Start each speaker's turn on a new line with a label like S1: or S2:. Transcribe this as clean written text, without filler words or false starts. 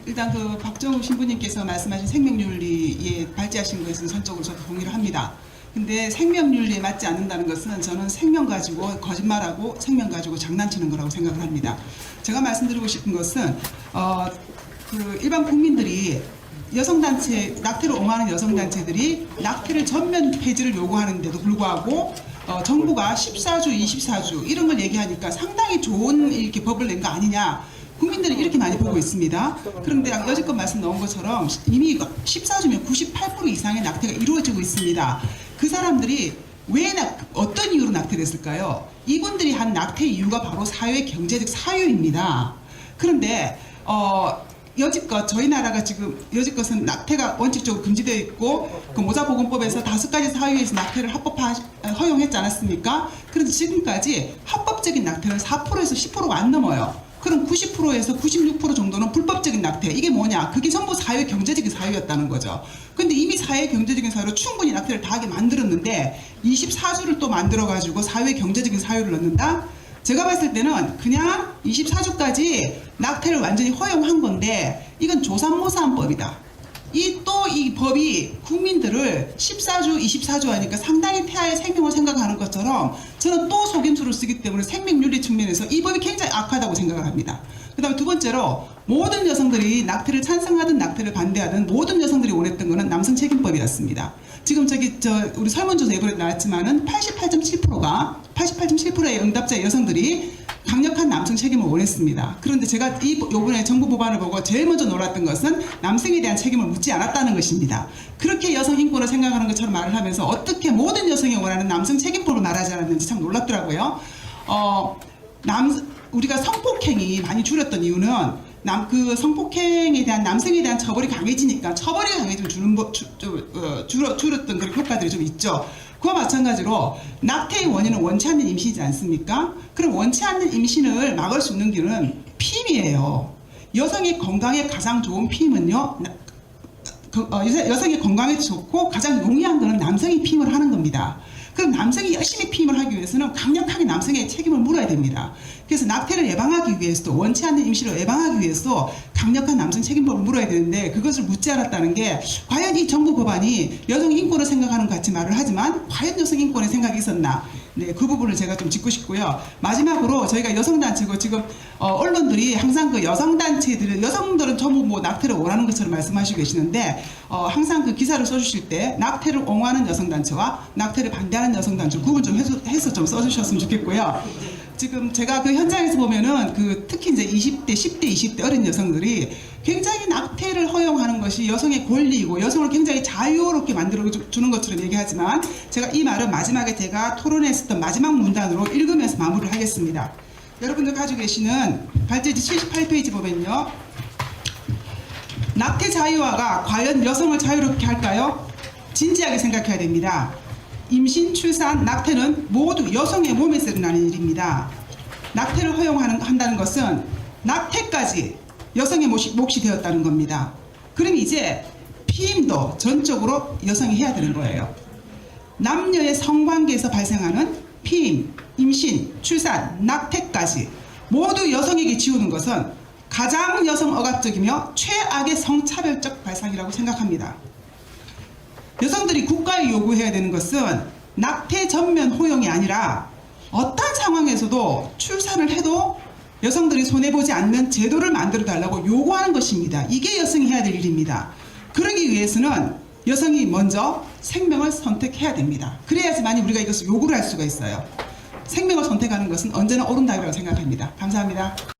S1: 일단 그 박정우 신부님께서 말씀하신 생명윤리에 발제하신 것은 전적으로 저도 동의를 합니다. 근데 생명윤리에 맞지 않는다는 것은 저는 생명 가지고 거짓말하고 생명 가지고 장난치는 거라고 생각을 합니다. 제가 말씀드리고 싶은 것은 그 일반 국민들이 여성단체, 낙태를 옹호하는 여성단체들이 낙태를 전면 폐지를 요구하는데도 불구하고 정부가 14주, 24주 이런 걸 얘기하니까 상당히 좋은 이렇게 법을 낸 거 아니냐. 국민들이 이렇게 많이 보고 있습니다. 그런데 여지껏 말씀 나온 것처럼 이미 14주면 98% 이상의 낙태가 이루어지고 있습니다. 그 사람들이 왜 어떤 이유로 낙태를 했을까요? 이분들이 한 낙태 이유가 바로 사회 경제적 사유입니다. 그런데 여지껏 저희 나라가 지금 여지껏은 낙태가 원칙적으로 금지되어 있고 그 모자보건법에서 5가지 사유에서 낙태를 허용했지 않았습니까? 그런데 지금까지 합법적인 낙태는 4%에서 10%가 안 넘어요. 그럼 90%에서 96% 정도는 불법적인 낙태. 이게 뭐냐? 그게 전부 사회 경제적인 사유였다는 거죠. 근데 이미 사회 경제적인 사유로 충분히 낙태를 다 하게 만들었는데 24주를 또 만들어가지고 사회 경제적인 사유를 넣는다? 제가 봤을 때는 그냥 24주까지 낙태를 완전히 허용한 건데 이건 조삼모사함법이다. 이 법이 국민들을 14주, 24주 하니까 상당히 태아의 생명을 생각하는 것처럼 저는 또 속임수를 쓰기 때문에 생명윤리 측면에서 이 법이 굉장히 악하다고 생각을 합니다. 그 다음에 두 번째로 모든 여성들이 낙태를 찬성하든 낙태를 반대하든 모든 여성들이 원했던 것은 남성 책임법이었습니다. 지금 우리 설문조사 이번에 나왔지만은 88.7%의 응답자 여성들이 강력한 남성 책임을 원했습니다. 그런데 제가 이번에 정부 법안을 보고 제일 먼저 놀랐던 것은 남성에 대한 책임을 묻지 않았다는 것입니다. 그렇게 여성 인권을 생각하는 것처럼 말을 하면서 어떻게 모든 여성이 원하는 남성 책임법을 말하지 않았는지 참 놀랍더라고요. 우리가 성폭행이 많이 줄었던 이유는 그 성폭행에 대한 남성에 대한 처벌이 강해지니까 처벌이 강해지면 줄었던 그런 효과들이 좀 있죠. 그와 마찬가지로 낙태의 원인은 원치 않는 임신이지 않습니까? 그럼 원치 않는 임신을 막을 수 있는 길은 피임이에요. 여성의 건강에 가장 좋은 피임은요. 여성의 건강에 좋고 가장 용이한 것은 남성이 피임을 하는 겁니다. 그럼 남성이 열심히 피임을 하기 위해서는 강력하게 남성의 책임을 물어야 됩니다. 그래서 낙태를 예방하기 위해서도 원치 않는 임신을 예방하기 위해서도 강력한 남성 책임법을 물어야 되는데 그것을 묻지 않았다는 게 과연 이 정부 법안이 여성 인권을 생각하는 것 같이 말을 하지만 과연 여성 인권의 생각이 있었나? 네, 그 부분을 제가 좀 짚고 싶고요. 마지막으로 저희가 여성단체고 지금 언론들이 항상 그 여성들은 전부 뭐 낙태를 원하는 것처럼 말씀하시고 계시는데 항상 그 기사를 써주실 때 낙태를 옹호하는 여성단체와 낙태를 반대하는 여성단체 구분 좀 해서 좀 써주셨으면 좋겠고요. 지금 제가 그 현장에서 보면은 특히 이제 20대, 10대, 20대 어린 여성들이 굉장히 낙태를 허용하는 것이 여성의 권리이고 여성을 굉장히 자유롭게 만들어주는 것처럼 얘기하지만 제가 이 말은 마지막에 제가 토론했었던 마지막 문단으로 읽으면서 마무리를 하겠습니다. 여러분들 가지고 계시는 발제지 78페이지 보면요. 낙태 자유화가 과연 여성을 자유롭게 할까요? 진지하게 생각해야 됩니다. 임신, 출산, 낙태는 모두 여성의 몸에서 일어나는 일입니다. 낙태를 허용한다는 것은 낙태까지 여성의 몫이 되었다는 겁니다. 그럼 이제 피임도 전적으로 여성이 해야 되는 거예요. 남녀의 성관계에서 발생하는 피임, 임신, 출산, 낙태까지 모두 여성에게 지우는 것은 가장 여성 억압적이며 최악의 성차별적 발상이라고 생각합니다. 여성들이 국가에 요구해야 되는 것은 낙태 전면 허용이 아니라 어떤 상황에서도 출산을 해도 여성들이 손해보지 않는 제도를 만들어 달라고 요구하는 것입니다. 이게 여성이 해야 될 일입니다. 그러기 위해서는 여성이 먼저 생명을 선택해야 됩니다. 그래야지만 우리가 이것을 요구를 할 수가 있어요. 생명을 선택하는 것은 언제나 옳은 답이라고 생각합니다. 감사합니다.